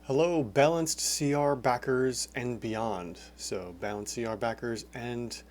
Hello, balanced CR backers and beyond. So, balanced CR backers and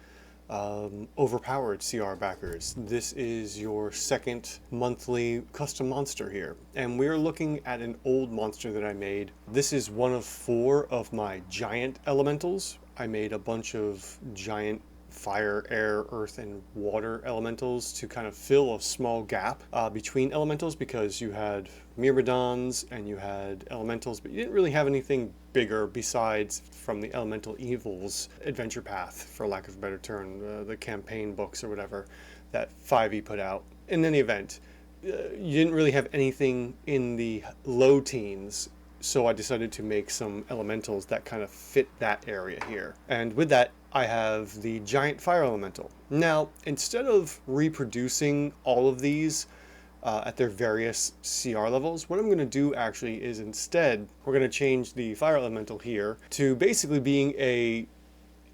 overpowered CR backers. This is your second monthly custom monster here. And we're looking at an old monster that I made. This is one of 4 of my giant elementals. I made a bunch of giant fire, air, earth, and water elementals to kind of fill a small gap between elementals, because you had myrmidons and you had elementals, but you didn't really have anything bigger besides from the Elemental Evils adventure path, for lack of a better term, the campaign books or whatever that 5e put out. In any event, you didn't really have anything in the low teens, so I decided to make some elementals that kind of fit that area here. And with that, I have the giant fire elemental. Now, instead of reproducing all of these at their various CR levels, what I'm going to do actually is instead, we're going to change the fire elemental here to basically being a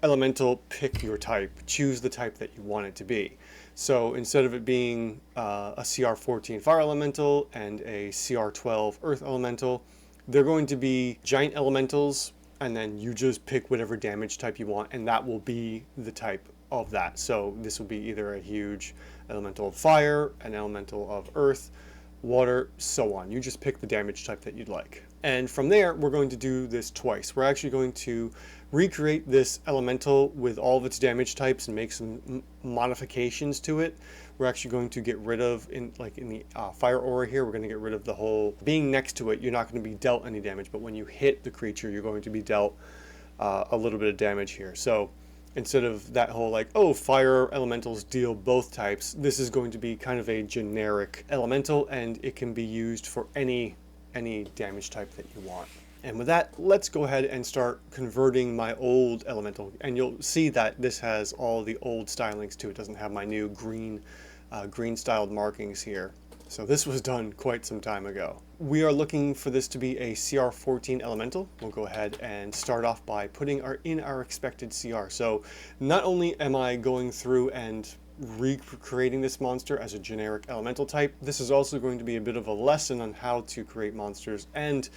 elemental pick your type, choose the type that you want it to be. So instead of it being a CR14 fire elemental and a CR12 earth elemental, they're going to be giant elementals, and then you just pick whatever damage type you want, and that will be the type of that. So this will be either a huge elemental of fire, an elemental of earth, water, so on. You just pick the damage type that you'd like. And from there, we're going to do this twice. We're actually going to recreate this elemental with all of its damage types and make some modifications to it. We're actually going to get rid of, in the fire aura here, we're going to get rid of the whole being next to it. You're not going to be dealt any damage, but when you hit the creature, you're going to be dealt a little bit of damage here. So instead of that whole fire elementals deal both types, this is going to be kind of a generic elemental, and it can be used for any damage type that you want. And with that, let's go ahead and start converting my old elemental. And you'll see that this has all the old stylings too. It doesn't have my new green styled markings here. So this was done quite some time ago. We are looking for this to be a CR14 elemental. We'll go ahead and start off by putting in our expected CR. So not only am I going through and recreating this monster as a generic elemental type, this is also going to be a bit of a lesson on how to create monsters and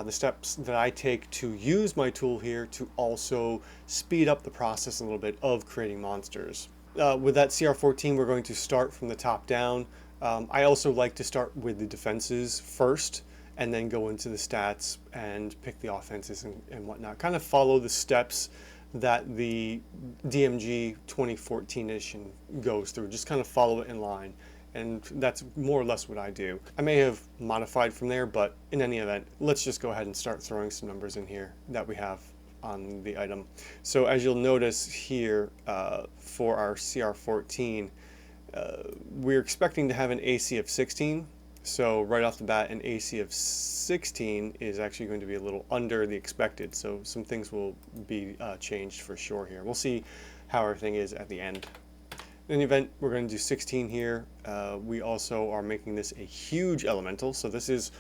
the steps that I take to use my tool here to also speed up the process a little bit of creating monsters. With that CR14, we're going to start from the top down. I also like to start with the defenses first and then go into the stats and pick the offenses and whatnot. Kind of follow the steps that the DMG 2014 edition goes through. Just kind of follow it in line. And that's more or less what I do. I may have modified from there, but in any event, let's just go ahead and start throwing some numbers in here that we have on the item. So as you'll notice here, for our CR14, we're expecting to have an AC of 16. So right off the bat, an AC of 16 is actually going to be a little under the expected. So some things will be changed for sure here. We'll see how everything is at the end. In any event, we're going to do 16 here. We also are making this a huge elemental, so this is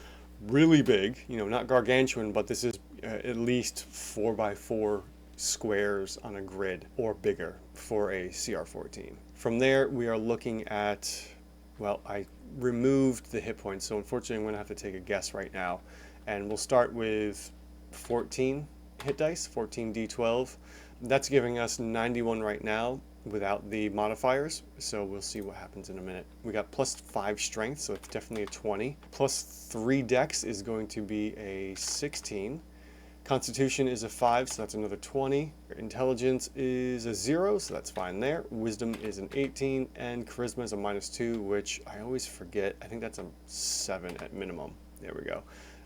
really big, not gargantuan, but this is at least 4x4 squares on a grid or bigger for a CR14. From there, we are looking at, well, I removed the hit points, so unfortunately I'm going to have to take a guess right now. And we'll start with 14 hit dice, 14 d12. That's giving us 91 right now without the modifiers, so we'll see what happens in a minute. We got +5 strength, so it's definitely a 20. +3 dex is going to be a 16. Constitution is a 5, so that's another 20. Intelligence is a 0, so that's fine there. Wisdom is an 18, and charisma is a -2, which I always forget. I think that's a 7 at minimum. There we go.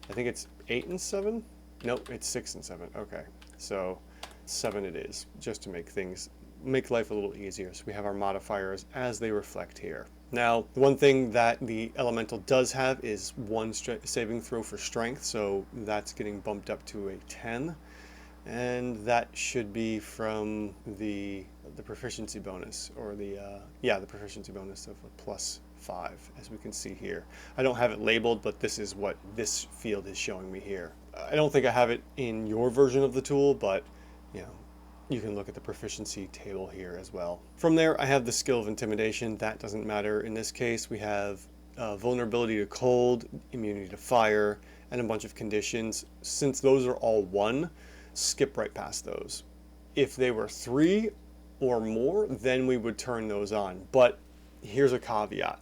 I think it's 8 and 7? Nope, it's 6 and 7. Okay, so 7 it is, just to make life a little easier. So we have our modifiers as they reflect here. Now, the one thing that the elemental does have is 1 saving throw for strength, so that's getting bumped up to a 10, and that should be from the proficiency bonus, or the proficiency bonus of a +5, as we can see here. I don't have it labeled, but this is what this field is showing me here. I don't think I have it in your version of the tool, but you can look at the proficiency table here as well. From there, I have the skill of intimidation. That doesn't matter in this case. We have vulnerability to cold, immunity to fire, and a bunch of conditions. Since those are all 1, skip right past those. If they were 3 or more, then we would turn those on. But here's a caveat.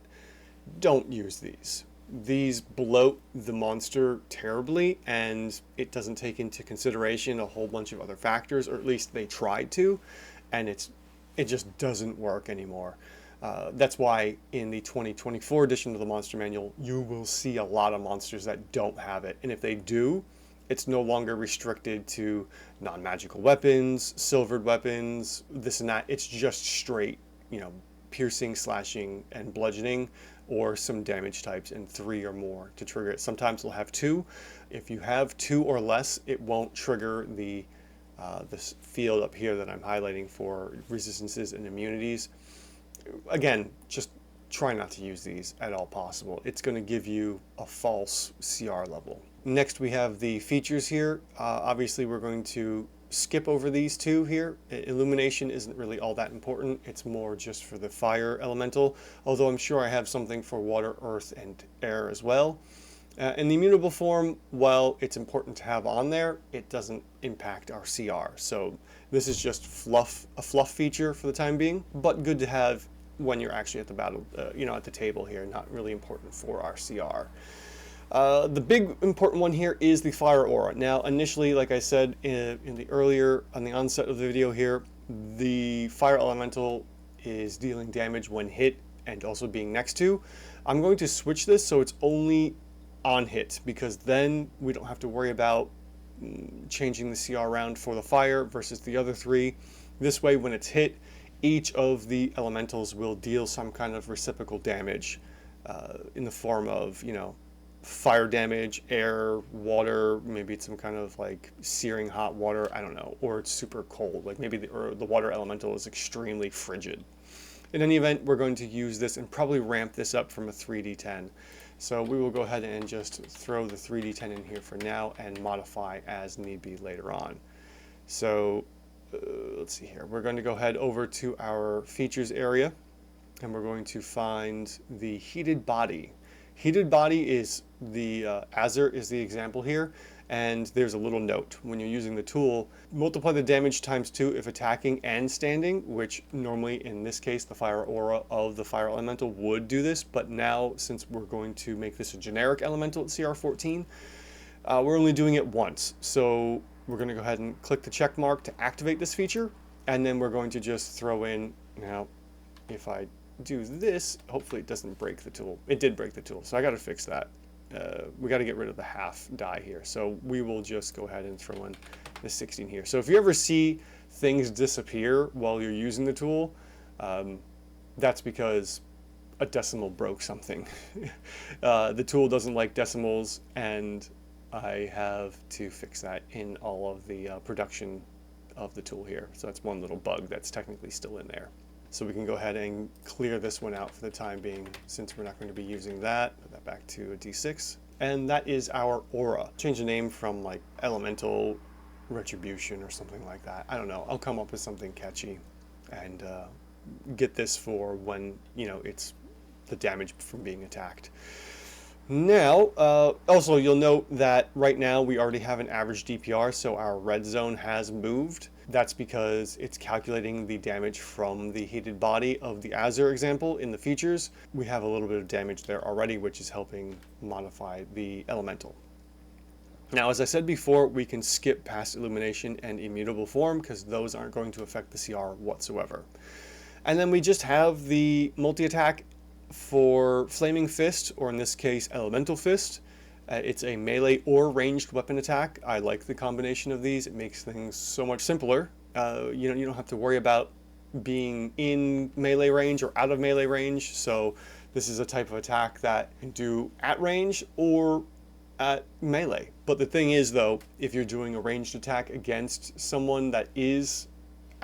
Don't use these. These bloat the monster terribly, and it doesn't take into consideration a whole bunch of other factors, or at least they tried to, and it just doesn't work anymore. That's why in the 2024 edition of the Monster Manual, you will see a lot of monsters that don't have it. And if they do, it's no longer restricted to non-magical weapons, silvered weapons, this and that. It's just straight, piercing, slashing, and bludgeoning, or some damage types, and 3 or more to trigger it. Sometimes it'll have 2. If you have 2 or less, it won't trigger this field up here that I'm highlighting for resistances and immunities. Again, just try not to use these at all possible. It's going to give you a false CR level. Next, we have the features here. Obviously, we're going to skip over these 2 here. Illumination isn't really all that important. It's more just for the fire elemental, although I'm sure I have something for water, earth, and air as well. In the immutable form, while it's important to have on there, it doesn't impact our CR. So this is just a fluff feature for the time being, but good to have when you're actually at the battle, at the table here. Not really important for our CR. The big important one here is the fire aura. Now, initially, like I said on the onset of the video here, the fire elemental is dealing damage when hit and also being next to. I'm going to switch this so it's only on hit, because then we don't have to worry about changing the CR around for the fire versus the other 3. This way, when it's hit, each of the elementals will deal some kind of reciprocal damage in the form of, fire damage, air, water, maybe it's some kind of like searing hot water, I don't know, or it's super cold, like maybe the water elemental is extremely frigid. In any event, we're going to use this and probably ramp this up from a 3d10. So we will go ahead and just throw the 3d10 in here for now and modify as need be later on. So let's see here. We're going to go ahead over to our features area, and we're going to find the heated body. Heated body is the Azure is the example here, and there's a little note. When you're using the tool, multiply the damage times 2 if attacking and standing, which normally in this case the fire aura of the fire elemental would do this, but now since we're going to make this a generic elemental at CR 14, we're only doing it once. So we're going to go ahead and click the check mark to activate this feature, and then we're going to just throw in, now if I do this, hopefully it doesn't break the tool. It did break the tool, so I got to fix that. We got to get rid of the half die here, so we will just go ahead and throw in the 16 here. So if you ever see things disappear while you're using the tool, that's because a decimal broke something. The tool doesn't like decimals, and I have to fix that in all of the production of the tool here. So that's one little bug that's technically still in there. So we can go ahead and clear this one out for the time being, since we're not going to be using that. Put that back to a D6. And that is our aura. Change the name from like Elemental Retribution or something like that. I don't know. I'll come up with something catchy and get this for when, it's the damage from being attacked. Now, also you'll note that right now we already have an average DPR, so our red zone has moved. That's because it's calculating the damage from the heated body of the Azure example in the features. We have a little bit of damage there already, which is helping modify the elemental. Now, as I said before, we can skip past illumination and immutable form because those aren't going to affect the CR whatsoever. And then we just have the multi-attack for Flaming Fist, or in this case, Elemental Fist. It's a melee or ranged weapon attack. I like the combination of these. It makes things so much simpler. You don't have to worry about being in melee range or out of melee range. So this is a type of attack that you can do at range or at melee. But the thing is, though, if you're doing a ranged attack against someone that is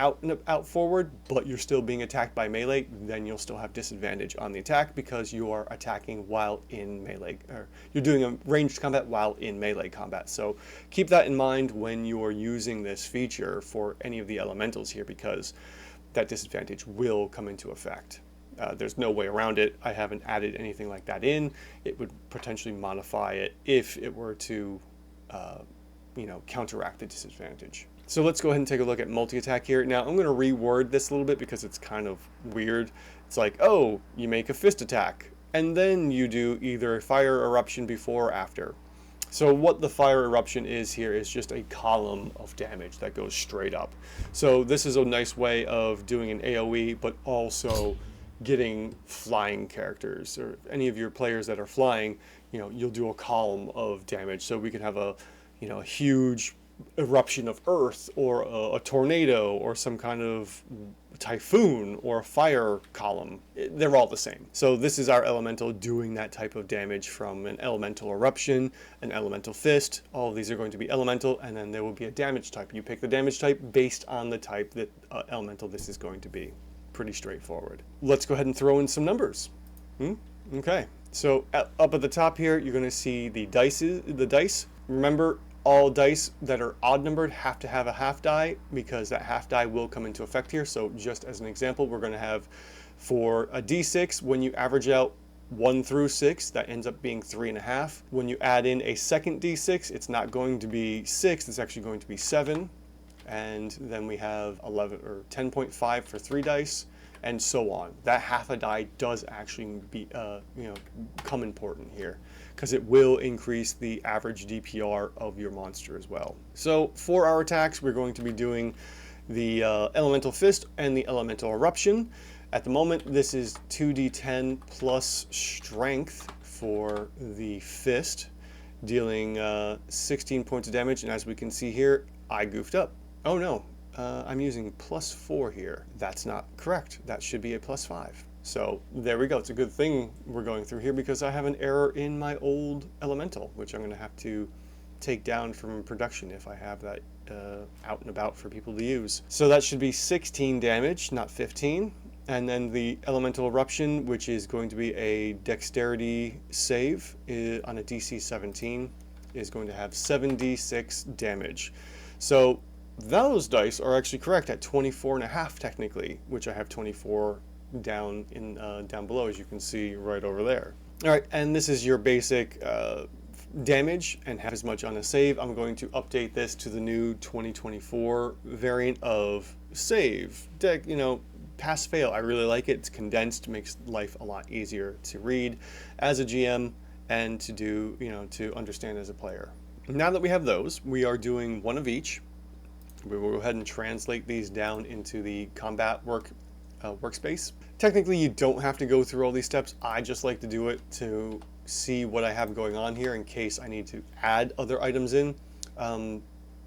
out forward, but you're still being attacked by melee, then you'll still have disadvantage on the attack because you are attacking while in melee, or you're doing a ranged combat while in melee combat. So keep that in mind when you're using this feature for any of the elementals here, because that disadvantage will come into effect. There's no way around it. I haven't added anything like that in. It would potentially modify it if it were to, counteract the disadvantage. So let's go ahead and take a look at multi-attack here. Now I'm going to reword this a little bit because it's kind of weird. It's like, oh, you make a fist attack, and then you do either a fire eruption before or after. So what the fire eruption is here is just a column of damage that goes straight up. So this is a nice way of doing an AoE, but also getting flying characters, or any of your players that are flying, you'll do a column of damage. So we can have a huge eruption of earth, or a tornado, or some kind of typhoon, or a fire column. They're all the same. So this is our elemental doing that type of damage from an elemental eruption, an elemental fist. All of these are going to be elemental, and then there will be a damage type. You pick the damage type based on the type that elemental this is going to be. Pretty straightforward. Let's go ahead and throw in some numbers. Okay, so up at the top here, you're going to see the dice. Remember, all dice that are odd numbered have to have a half die, because that half die will come into effect here. So just as an example, we're going to have, for a d6, when you average out 1 through 6, that ends up being 3.5. When you add in a second d6, it's not going to be 6, it's actually going to be 7. And then we have 11 or 10.5 for 3 dice, and so on. That half a die does actually come important here, because it will increase the average DPR of your monster as well. So for our attacks, we're going to be doing the elemental fist and the elemental eruption. At the moment, this is 2d10 plus strength for the fist, dealing 16 points of damage. And as we can see here, I goofed up. Oh no, I'm using +4 here. That's not correct. That should be a +5. So there we go. It's a good thing we're going through here, because I have an error in my old elemental, which I'm going to have to take down from production if I have that out and about for people to use. So that should be 16 damage, not 15. And then the elemental eruption, which is going to be a dexterity save on a DC 17, is going to have 7d6 damage. So those dice are actually correct at 24.5 technically, which I have 24 down below, as you can see right over there. All right, and this is your basic damage, and have as much on a save. I'm going to update this to the new 2024 variant of save. Pass fail. I really like it. It's condensed, makes life a lot easier to read as a GM and to do, to understand as a player. Now that we have those, we are doing one of each. We will go ahead and translate these down into the combat workspace. Technically, you don't have to go through all these steps. I just like to do it to see what I have going on here in case I need to add other items in.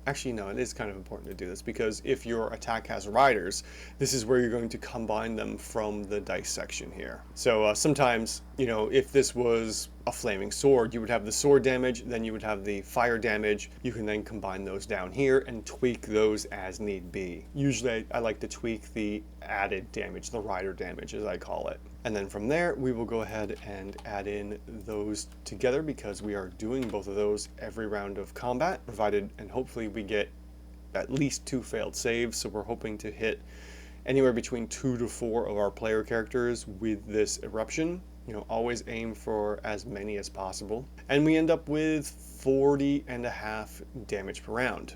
Actually, no, it is kind of important to do this, because if your attack has riders, this is where you're going to combine them from the dice section here. So sometimes, if this was a flaming sword, you would have the sword damage, then you would have the fire damage. You can then combine those down here and tweak those as need be. Usually I like to tweak the added damage, the rider damage as I call it. And then from there, we will go ahead and add in those together, because we are doing both of those every round of combat, provided and hopefully we get at least 2 failed saves. So we're hoping to hit anywhere between 2 to 4 of our player characters with this eruption. Always aim for as many as possible. And we end up with 40.5 damage per round.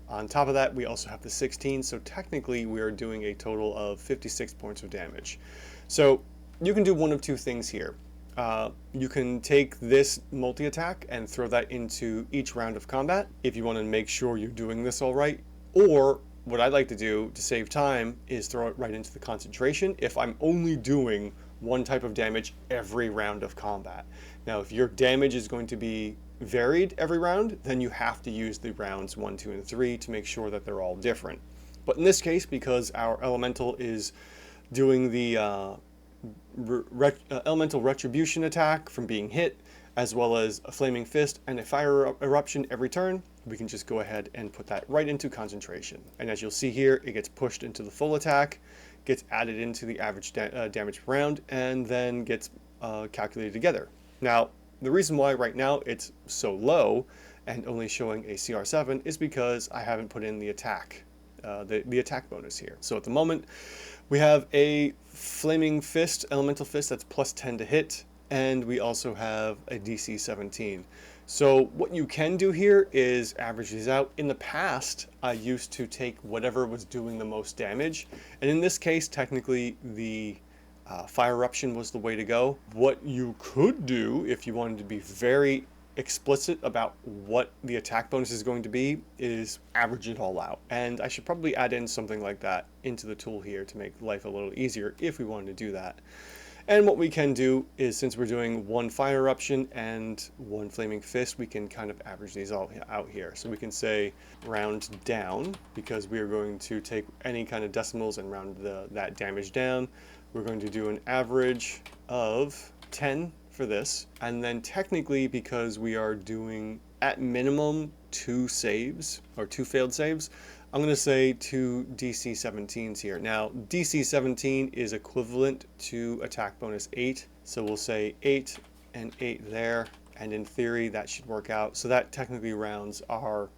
On top of that, we also have the 16, so technically we are doing a total of 56 points of damage. So you can do one of two things here. You can take this multi-attack and throw that into each round of combat if you want to make sure you're doing this all right. Or what I like to do to save time is throw it right into the concentration if I'm only doing one type of damage every round of combat. Now, if your damage is going to be varied every round, then you have to use the rounds 1, 2, and 3 to make sure that they're all different. But in this case, because our elemental is doing the elemental retribution attack from being hit, as well as a flaming fist and a fire eruption every turn, we can just go ahead and put that right into concentration. And as you'll see here, it gets pushed into the full attack, gets added into the average damage per round, and then gets calculated together. Now, the reason why right now it's so low and only showing a CR7 is because I haven't put in the attack the attack bonus here. So at the moment, we have a Flaming Fist, Elemental Fist, that's plus 10 to hit, and we also have a DC 17. So what you can do here is average these out. In the past, I used to take whatever was doing the most damage, and in this case, technically, the Fire Eruption was the way to go. What you could do, if you wanted to be very explicit about what the attack bonus is going to be, is average it all out. And I should probably add in something like that into the tool here to make life a little easier if we wanted to do that. And what we can do is, since we're doing one Fire Eruption and one Flaming Fist, we can kind of average these all out here. So we can say round down, because we are going to take any kind of decimals and round that damage down. We're going to do an average of 10 for this. And then technically, because we are doing at minimum 2 saves, or 2 failed saves, I'm going to say 2 DC 17s here. Now, DC 17 is equivalent to attack bonus 8. So we'll say 8 and 8 there. And in theory, that should work out. So that technically rounds our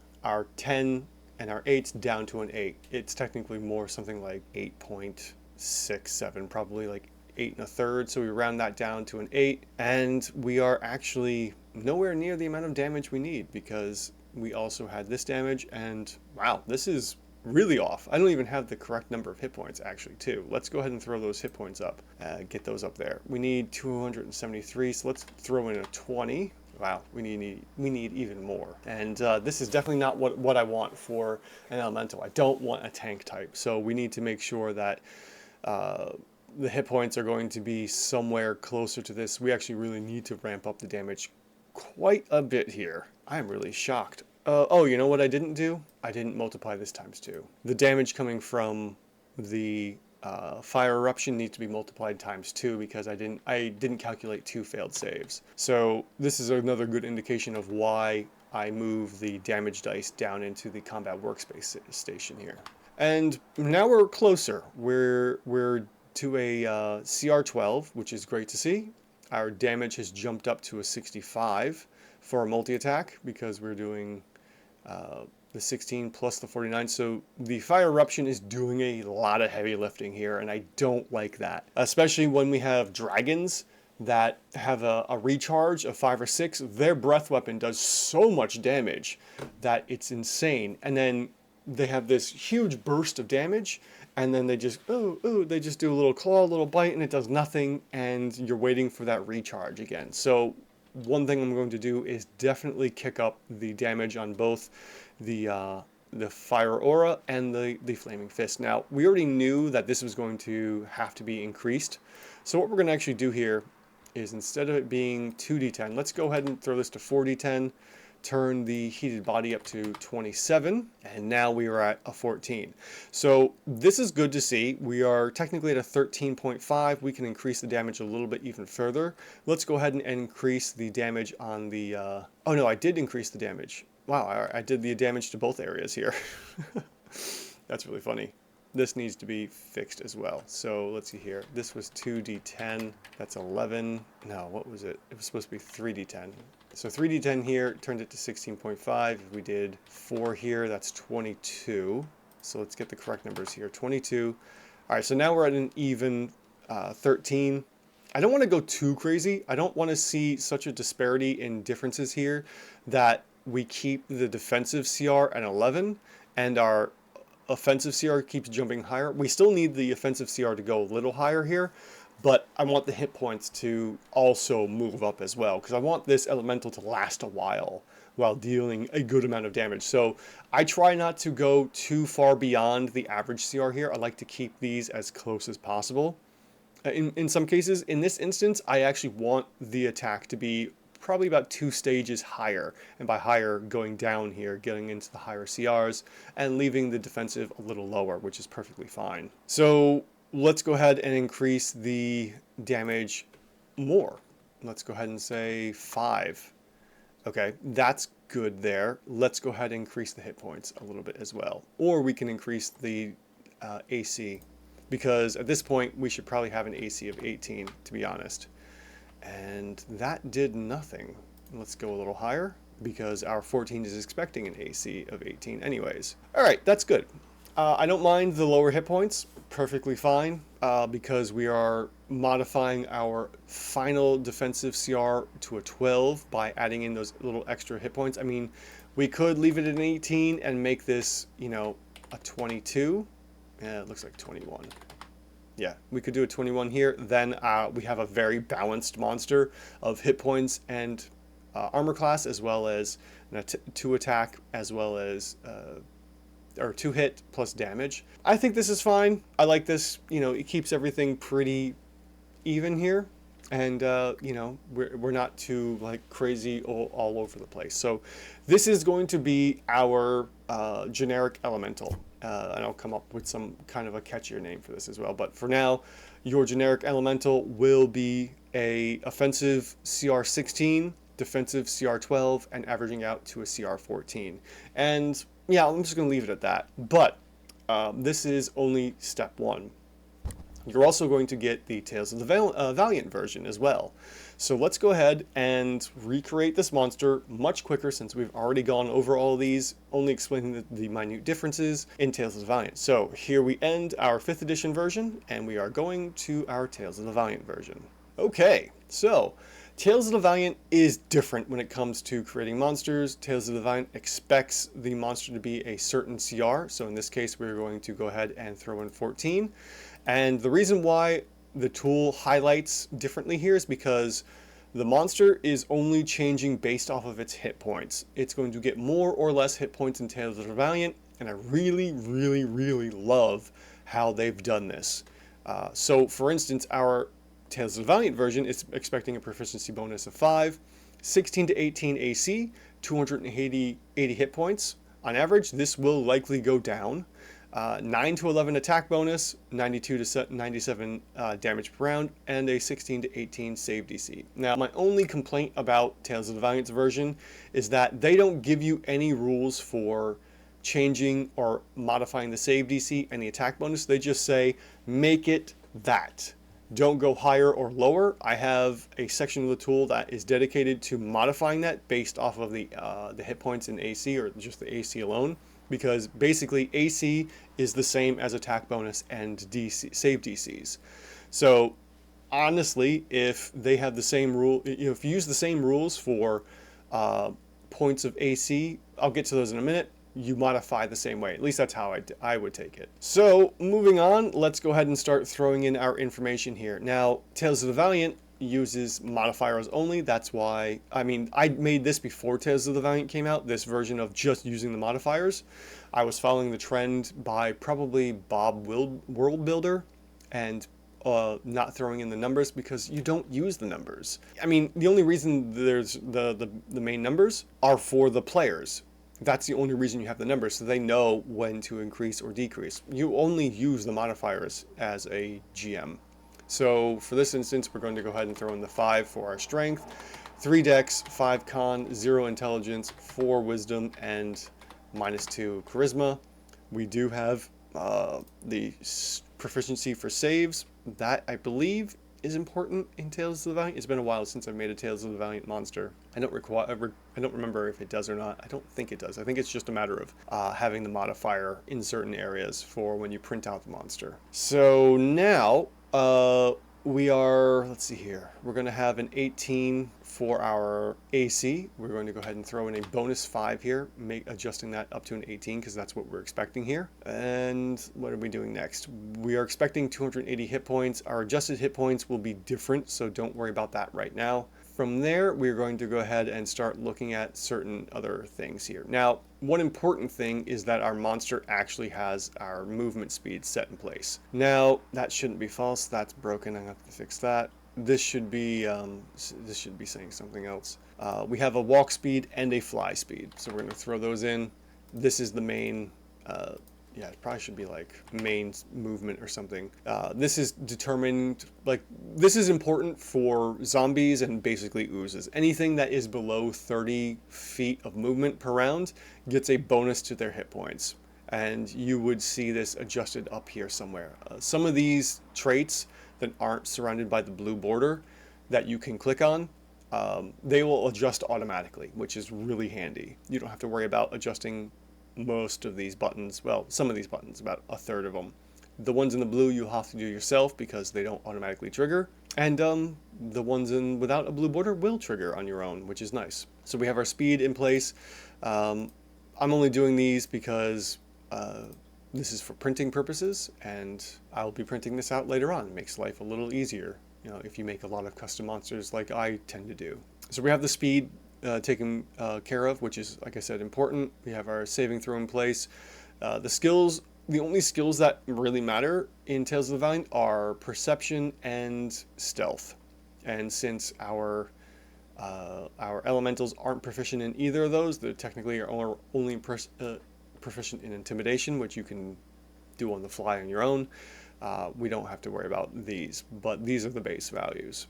10 and our 8s down to an 8. It's technically more something like 8.67, probably like 8 1/3. So we round that down to an 8. And we are actually nowhere near the amount of damage we need, because we also had this damage, and wow, this is really off. I don't even have the correct number of hit points actually too. Let's go ahead and throw those hit points up, get those up there. We need 273, so let's throw in a 20. Wow, we need even more. And this is definitely not what I want for an elemental. I don't want a tank type, so we need to make sure that the hit points are going to be somewhere closer to this. We actually really need to ramp up the damage quite a bit here. I am really shocked. Oh, you know what I didn't do? I didn't multiply this times 2. The damage coming from the Fire Eruption needs to be multiplied times 2, because I didn't calculate 2 failed saves. So this is another good indication of why I move the damage dice down into the combat workspace station here. And now we're closer. We're to a CR 12, which is great to see. Our damage has jumped up to a 65 for a multi-attack, because we're doing the 16 plus the 49. So the Fire Eruption is doing a lot of heavy lifting here, and I don't like that. Especially when we have dragons that have a recharge of 5 or 6. Their breath weapon does so much damage that it's insane. And then they have this huge burst of damage, and then they just they just do a little claw, a little bite, and it does nothing, and you're waiting for that recharge again. So one thing I'm going to do is definitely kick up the damage on both the Fire Aura and the Flaming Fist. Now, we already knew that this was going to have to be increased, so what we're going to actually do here is, instead of it being 2d10, let's go ahead and throw this to 4d10, turn the heated body up to 27, and now we are at a 14. So this is good to see. We are technically at a 13.5. We can increase the damage a little bit even further. Let's go ahead and increase the damage on the... oh no, I did increase the damage. Wow, I did the damage to both areas here. That's really funny. This needs to be fixed as well. So let's see here. This was 2d10. That's 11. No, what was it? It was supposed to be 3d10. So 3d10 here turned it to 16.5. If we did 4 here, that's 22. So let's get the correct numbers here. 22. All right, so now we're at an even 13. I don't want to go too crazy. I don't want to see such a disparity in differences here that we keep the defensive CR at 11 and our offensive CR keeps jumping higher. We still need the offensive CR to go a little higher here, but I want the hit points to also move up as well, because I want this elemental to last a while dealing a good amount of damage. So I try not to go too far beyond the average CR here. I like to keep these as close as possible. In some cases, in this instance, I actually want the attack to be probably about 2 stages higher, and by higher, going down here, getting into the higher CRs, and leaving the defensive a little lower, which is perfectly fine. So let's go ahead and increase the damage more. Let's go ahead and say 5. Okay, that's good there. Let's go ahead and increase the hit points a little bit as well. Or we can increase the AC, because at this point, we should probably have an AC of 18, to be honest. And that did nothing. Let's go a little higher, because our 14 is expecting an AC of 18 anyways. All right, that's good. I don't mind the lower hit points, perfectly fine, because we are modifying our final defensive CR to a 12 by adding in those little extra hit points. I mean, we could leave it at an 18 and make this, you know, a 22. Yeah, it looks like 21. Yeah, we could do a 21 here. Then we have a very balanced monster of hit points and armor class, as well as two attack, as well as or 2 hit plus damage. I think this is fine. I like this. You know, it keeps everything pretty even here, and you know, we're not too like crazy all over the place. So this is going to be our generic elemental, and I'll come up with some kind of a catchier name for this as well. But for now, your generic elemental will be a offensive CR 16, defensive CR 12, and averaging out to a CR 14. And yeah, I'm just going to leave it at that. But this is only step 1. You're also going to get the Tales of the Valiant version as well. So let's go ahead and recreate this monster much quicker, since we've already gone over all of these, only explaining the minute differences in Tales of the Valiant. So here we end our 5th edition version, and we are going to our Tales of the Valiant version. Okay, so Tales of the Valiant is different when it comes to creating monsters. Tales of the Valiant expects the monster to be a certain CR, so in this case we're going to go ahead and throw in 14. And the reason why the tool highlights differently here is because the monster is only changing based off of its hit points. It's going to get more or less hit points in Tales of the Valiant, and I really, really, really love how they've done this. So for instance, our Tales of the Valiant version is expecting a proficiency bonus of 5, 16 to 18 AC, 280 hit points. On average, this will likely go down. 9 to 11 attack bonus, 92 to 97 damage per round, and a 16 to 18 save DC. Now, my only complaint about Tales of the Valiant's version is that they don't give you any rules for changing or modifying the save DC and the attack bonus. They just say, make it that. Don't go higher or lower. I have a section of the tool that is dedicated to modifying that based off of the hit points in AC, or just the AC alone, because basically AC is the same as attack bonus and DC, save DCs. So honestly, if they have the same rule, you know, if you use the same rules for points of AC, I'll get to those in a minute, you modify the same way. At least that's how I would take it. So moving on, let's go ahead and start throwing in our information here. Now, Tales of the Valiant uses modifiers only. That's why, I mean, I made this before Tales of the Valiant came out, this version of just using the modifiers. I was following the trend by probably Bob World Builder and not throwing in the numbers, because you don't use the numbers. I mean, the only reason there's the main numbers are for the players. That's the only reason you have the numbers, so they know when to increase or decrease. You only use the modifiers as a GM. So for this instance, we're going to go ahead and throw in the 5 for our strength, 3 dex, 5 con, 0 intelligence, 4 wisdom, and -2 charisma. We do have the proficiency for saves. That, I believe, is important in Tales of the Valiant. It's been a while since I've made a Tales of the Valiant monster. I don't remember if it does or not. I don't think it does. I think it's just a matter of having the modifier in certain areas for when you print out the monster. So now we are, let's see here, we're going to have an 18 for our AC. We're going to go ahead and throw in a bonus 5 here, adjusting that up to an 18, because that's what we're expecting here. And what are we doing next? We are expecting 280 hit points. Our adjusted hit points will be different, so don't worry about that right now. From there, we're going to go ahead and start looking at certain other things here. Now, one important thing is that our monster actually has our movement speed set in place. Now, that shouldn't be false. That's broken. I have to fix that. This should be saying something else. We have a walk speed and a fly speed, so we're going to throw those in. This is the main. Yeah, it probably should be like main movement or something. This is determined, like, this is important for zombies and basically oozes. Anything that is below 30 feet of movement per round gets a bonus to their hit points. And you would see this adjusted up here somewhere. Some of these traits that aren't surrounded by the blue border that you can click on, they will adjust automatically, which is really handy. You don't have to worry about adjusting most of these buttons, well, some of these buttons, about a third of them. The ones in the blue you'll have to do yourself because they don't automatically trigger. And the ones without a blue border will trigger on your own, which is nice. So we have our speed in place. I'm only doing these because this is for printing purposes, and I'll be printing this out later on. It makes life a little easier, if you make a lot of custom monsters like I tend to do. So we have the speed taken care of, which is, like I said, important. We have our saving throw in place. The skills, the only skills that really matter in Tales of the Valiant are perception and stealth. And since our elementals aren't proficient in either of those, they technically are only proficient in intimidation, which you can do on the fly on your own. We don't have to worry about these, but these are the base values.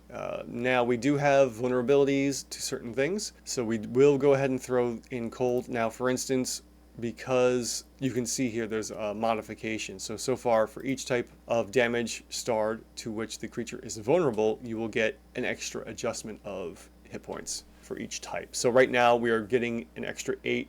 Now we do have vulnerabilities to certain things, so we will go ahead and throw in cold. Now, for instance, because you can see here there's a modification. So far for each type of damage starred to which the creature is vulnerable, you will get an extra adjustment of hit points for each type. So right now we are getting an extra 8%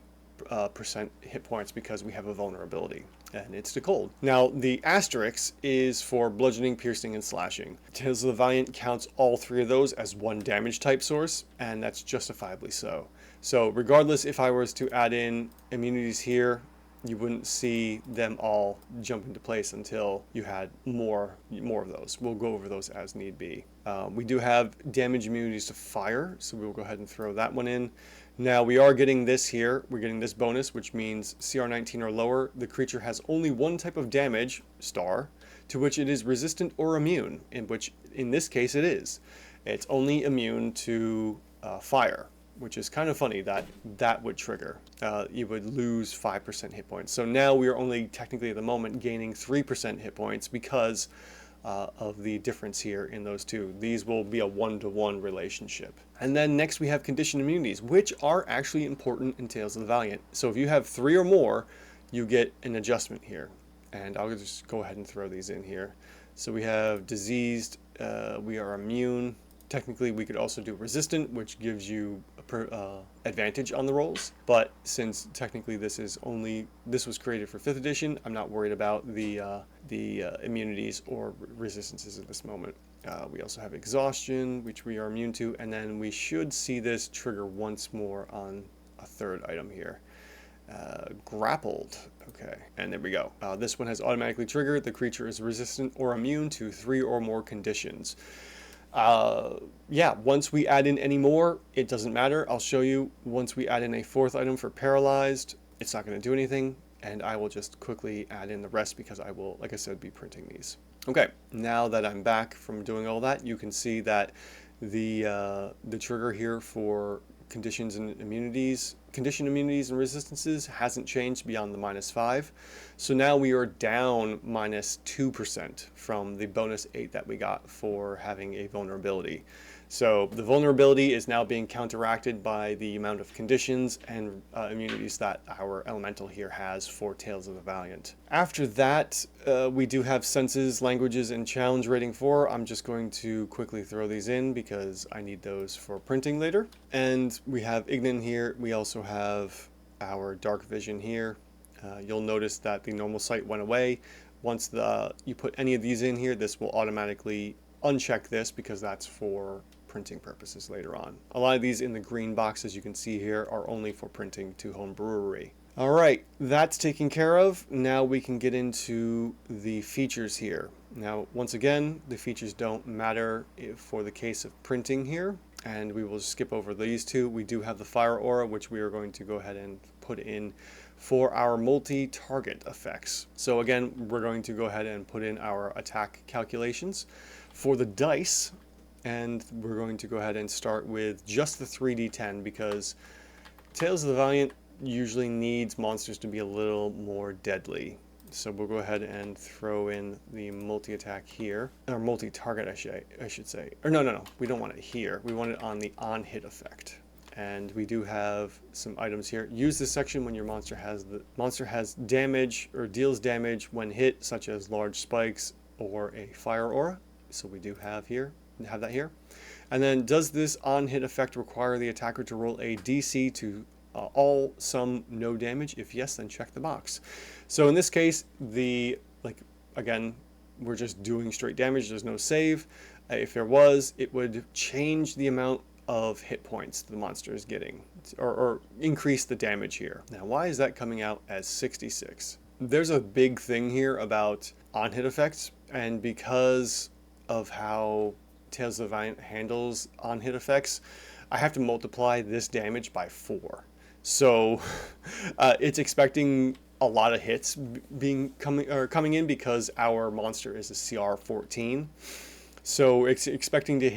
hit points because we have a vulnerability, and it's to cold. Now the asterisk is for bludgeoning, piercing, and slashing. Tales of the Valiant counts all three of those as one damage type source, and that's justifiably so. So regardless, if I was to add in immunities here, you wouldn't see them all jump into place until you had more of those. We'll go over those as need be. We do have damage immunities to fire, so we'll go ahead and throw that one in. Now we are getting this here. We're getting this bonus, which means CR 19 or lower, the creature has only one type of damage, star, to which it is resistant or immune, in this case it is. It's only immune to fire, which is kind of funny that would trigger. You would lose 5% hit points. So now we are only technically at the moment gaining 3% hit points because of the difference here in those two. These will be a one-to-one relationship. And then next we have conditioned immunities, which are actually important in Tales of the Valiant. So if you have 3 or more, you get an adjustment here. And I'll just go ahead and throw these in here. So we have diseased, we are immune. Technically we could also do resistant, which gives you advantage on the rolls, but since technically this was created for 5th edition, I'm not worried about the immunities or resistances at this moment. We also have exhaustion, which we are immune to, and then we should see this trigger once more on a 3rd item here. Grappled. Okay, and there we go. This one has automatically triggered. The creature is resistant or immune to 3 or more conditions. Yeah, once we add in any more, it doesn't matter. I'll show you. Once we add in a 4th item for paralyzed, it's not going to do anything, and I will just quickly add in the rest because I will, like I said, be printing these. Okay, now that I'm back from doing all that, you can see that the trigger here for conditioned immunities and resistances hasn't changed beyond the -5. So now we are down -2% from the bonus 8 that we got for having a vulnerability. So the vulnerability is now being counteracted by the amount of conditions and immunities that our elemental here has for Tales of the Valiant. After that, we do have senses, languages, and challenge rating 4. I'm just going to quickly throw these in because I need those for printing later. And we have Ignan here. We also have our dark vision here. You'll notice that the normal sight went away. Once you put any of these in here, this will automatically uncheck this because that's for printing purposes later on. A lot of these in the green box, as you can see here, are only for printing to home brewery. All right, that's taken care of. Now we can get into the features here. Now, once again, the features don't matter for the case of printing here, and we will skip over these two. We do have the fire aura, which we are going to go ahead and put in for our multi-target effects. So again, we're going to go ahead and put in our attack calculations for the dice, and we're going to go ahead and start with just the 3d10 because Tales of the Valiant usually needs monsters to be a little more deadly. So we'll go ahead and throw in the multi-attack here, or multi-target I should say. Or no, we don't want it here. We want it on the on-hit effect. And we do have some items here. Use this section when your monster has damage or deals damage when hit, such as large spikes or a fire aura. So we do have that here. And then, does this on-hit effect require the attacker to roll a DC to all, some, no damage. If yes, then check the box. So in this case, again, we're just doing straight damage. There's no save. If there was, it would change the amount of hit points the monster is getting, or increase the damage here. Now, why is that coming out as 66? There's a big thing here about on-hit effects, and because of how Tales of the Vine handles on-hit effects, I have to multiply this damage by 4. So it's expecting a lot of hits coming in because our monster is a CR 14. So it's expecting to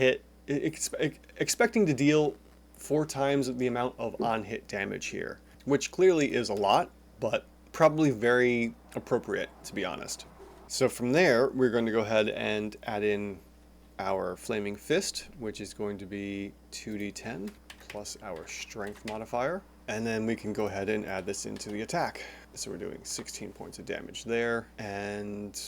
deal 4 times the amount of on-hit damage here, which clearly is a lot, but probably very appropriate, to be honest. So from there, we're going to go ahead and add in our Flaming Fist, which is going to be 2d10 plus our Strength modifier. And then we can go ahead and add this into the attack. So we're doing 16 points of damage there, and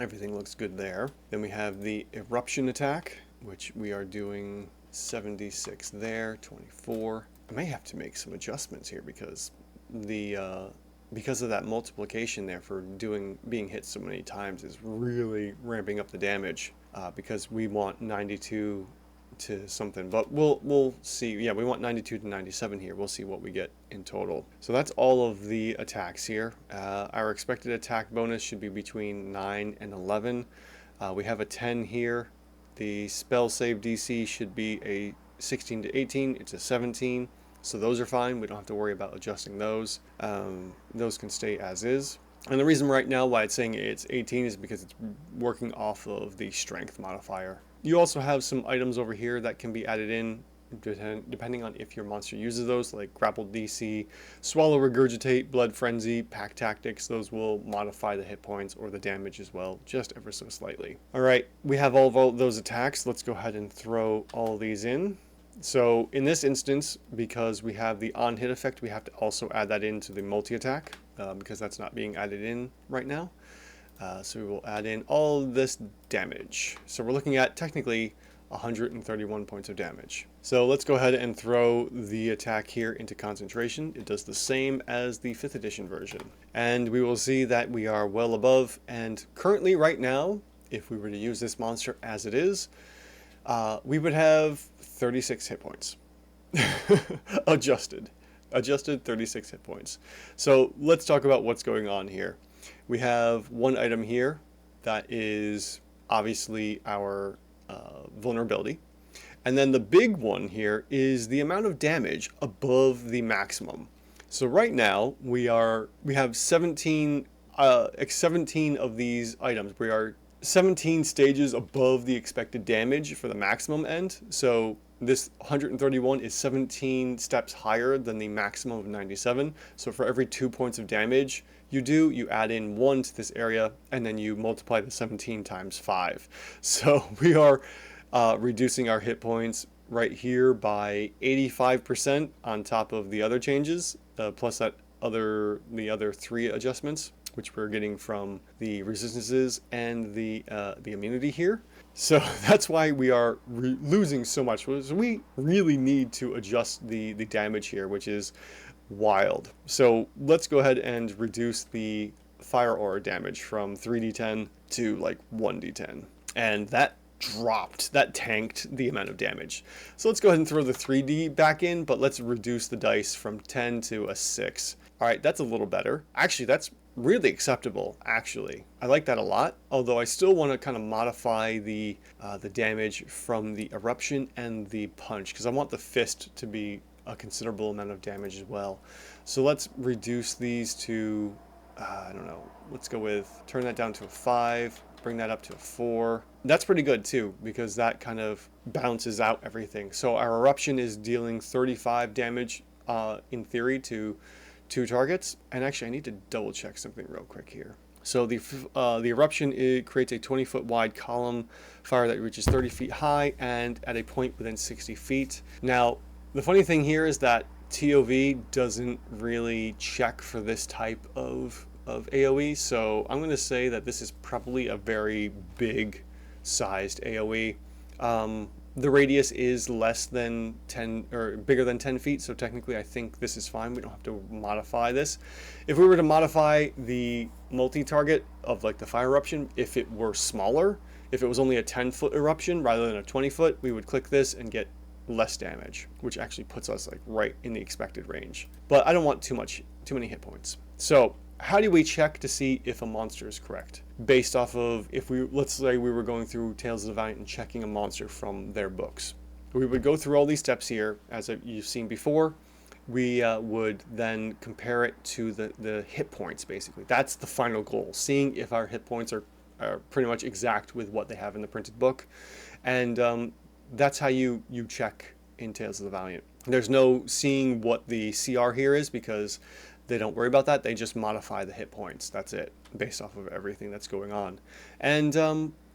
everything looks good there. Then we have the Eruption attack, which we are doing 76 there, 24. I may have to make some adjustments here because of that multiplication there for being hit so many times is really ramping up the damage, because we want 92 to something, but we'll see. Yeah, we want 92 to 97 here. We'll see what we get in total. So that's all of the attacks here. Our expected attack bonus should be between 9 and 11. We have a 10 here. The spell save DC should be a 16 to 18. It's a 17. So those are fine. We don't have to worry about adjusting those. Those can stay as is. And the reason right now why it's saying it's 18 is because it's working off of the strength modifier. You also have some items over here that can be added in depending on if your monster uses those, like Grapple DC, Swallow Regurgitate, Blood Frenzy, Pack Tactics. Those will modify the hit points or the damage as well, just ever so slightly. Alright, we have all of those attacks. Let's go ahead and throw all these in. So in this instance, because we have the on-hit effect, we have to also add that into the multi-attack, because that's not being added in right now. So we will add in all this damage. So we're looking at technically 131 points of damage. So let's go ahead and throw the attack here into concentration. It does the same as the 5th edition version. And we will see that we are well above, and currently right now, if we were to use this monster as it is, we would have 36 hit points. Adjusted 36 hit points. So let's talk about what's going on here. We have one item here that is obviously our vulnerability. And then the big one here is the amount of damage above the maximum. So right now we have 17 of these items. We are 17 stages above the expected damage for the maximum end. So this 131 is 17 steps higher than the maximum of 97. So for every 2 points of damage you add in 1 to this area, and then you multiply the 17 times 5. So we are reducing our hit points right here by 85% on top of the other changes, plus the other 3 adjustments, which we're getting from the resistances and the immunity here. So that's why we are losing so much. So we really need to adjust the damage here, which is wild. So let's go ahead and reduce the fire aura damage from 3d10 to like 1d10. And that tanked the amount of damage. So let's go ahead and throw the 3d back in, but let's reduce the dice from 10 to a 6. All right, that's a little better. Actually, that's really acceptable, actually. I like that a lot, although I still want to kind of modify the damage from the eruption and the punch, because I want the fist to be a considerable amount of damage as well. So let's reduce these to, I don't know, let's go with, turn that down to a 5, bring that up to a 4. That's pretty good too, because that kind of balances out everything. So our eruption is dealing 35 damage in theory to 2 targets. And actually I need to double check something real quick here. So the eruption, it creates a 20-foot wide column fire that reaches 30 feet high and at a point within 60 feet. Now, the funny thing here is that ToV doesn't really check for this type of AoE, so I'm going to say that this is probably a very big sized AoE. The radius is less than 10 or bigger than 10 feet, so technically I think this is fine. We don't have to modify this. If we were to modify the multi-target of like the fire eruption, if it were smaller, if it was only a 10-foot eruption rather than a 20-foot, we would click this and get less damage, which actually puts us like right in the expected range. But I don't want too many hit points. So how do we check to see if a monster is correct? Based off of, if we, let's say we were going through Tales of the Valiant and checking a monster from their books. We would go through all these steps here, as you've seen before. We would then compare it to the hit points, basically. That's the final goal, seeing if our hit points are pretty much exact with what they have in the printed book. And that's how you check in Tales of the Valiant. There's no seeing what the CR here is, because they don't worry about that. They just modify the hit points. That's it, based off of everything that's going on. And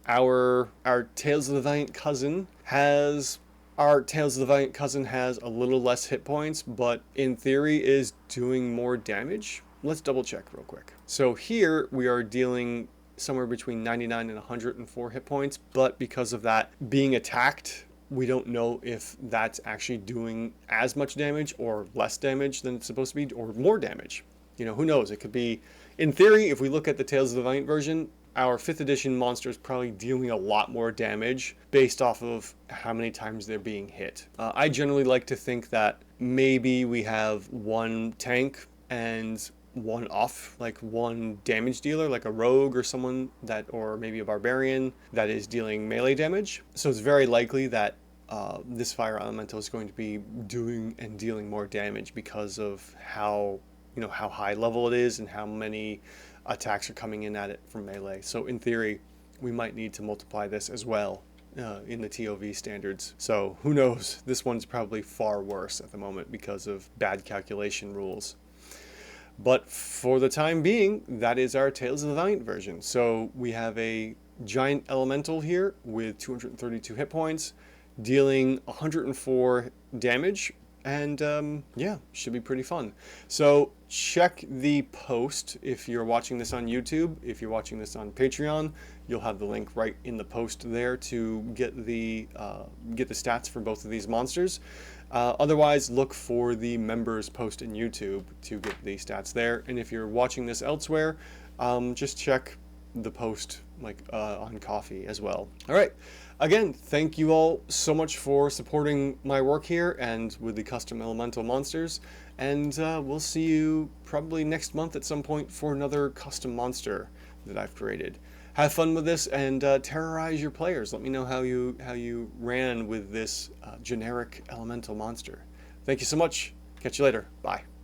our Tales of the Valiant cousin has a little less hit points, but in theory is doing more damage. Let's double check real quick. So here we are dealing somewhere between 99 and 104 hit points, but because of that being attacked, we don't know if that's actually doing as much damage or less damage than it's supposed to be, or more damage. You know, who knows? It could be, in theory, if we look at the Tales of the Valiant version, our 5th edition monster is probably dealing a lot more damage based off of how many times they're being hit. I generally like to think that maybe we have one tank and one off, like one damage dealer, like a rogue or someone that, or maybe a barbarian that is dealing melee damage. So it's very likely that this fire elemental is going to be doing and dealing more damage because of how high level it is and how many attacks are coming in at it from melee. So in theory, we might need to multiply this as well in the ToV standards. So who knows? This one's probably far worse at the moment because of bad calculation rules. But for the time being, that is our Tales of the Valiant version. So we have a giant elemental here with 232 hit points, dealing 104 damage, and yeah, should be pretty fun. So check the post if you're watching this on YouTube. If you're watching this on Patreon, you'll have the link right in the post there to get the stats for both of these monsters. Otherwise, look for the members post in YouTube to get the stats there. And if you're watching this elsewhere, just check the post on Coffee as well. All right. Again, thank you all so much for supporting my work here and with the custom elemental monsters. And we'll see you probably next month at some point for another custom monster that I've created. Have fun with this and terrorize your players. Let me know how you ran with this generic elemental monster. Thank you so much. Catch you later. Bye.